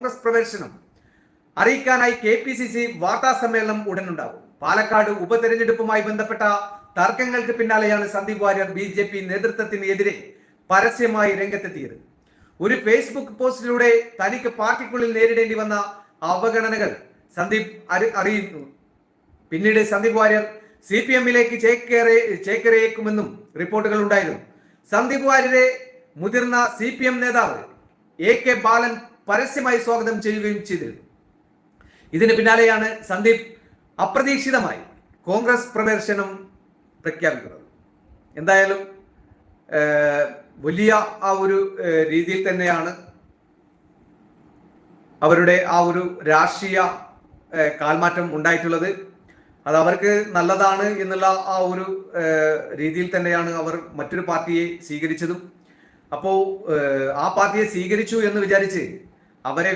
കോൺഗ്രസ് പ്രവേശനം അറിയിക്കാനായി KPCC വാർത്താ സമ്മേളനം ഉടനുണ്ടാകും. പാലക്കാട് ഉപതെരഞ്ഞെടുപ്പുമായി ബന്ധപ്പെട്ട തർക്കങ്ങൾക്ക് പിന്നാലെയാണ് സന്ദീപ് വാര്യർ BJP നേതൃത്വത്തിനെതിരെ പരസ്യമായി രംഗത്തെത്തിയത്. ഒരു ഫേസ്ബുക്ക് പോസ്റ്റിലൂടെ തനിക്ക് പാർട്ടിക്കുള്ളിൽ നേരിടേണ്ടി വന്ന അവഗണനകൾ സന്ദീപ് അറിയുന്നു. പിന്നീട് സന്ദീപ് വാര്യർ CPM-ലേക്ക് ചേക്കേറിയേക്കുമെന്നും റിപ്പോർട്ടുകൾ ഉണ്ടായിരുന്നു. സന്ദീപ് വാര്യരെ മുതിർന്ന CPM നേതാവ് AK ബാലൻ പരസ്യമായി സ്വാഗതം ചെയ്യുകയും ചെയ്തിരുന്നു. ഇതിന് പിന്നാലെയാണ് സന്ദീപ് അപ്രതീക്ഷിതമായി കോൺഗ്രസ് പ്രവേശനം പ്രഖ്യാപിക്കുന്നത്. എന്തായാലും വലിയ ആ ഒരു രീതിയിൽ തന്നെയാണ് അവരുടെ ആ ഒരു രാഷ്ട്രീയ കാൽമാറ്റം ഉണ്ടായിട്ടുള്ളത്. അത് അവർക്ക് നല്ലതാണ് എന്നുള്ള ആ ഒരു രീതിയിൽ തന്നെയാണ് അവർ മറ്റൊരു പാർട്ടിയെ സ്വീകരിച്ചതും. അപ്പോൾ ആ പാർട്ടിയെ സ്വീകരിച്ചു എന്ന് വിചാരിച്ച് അവരെ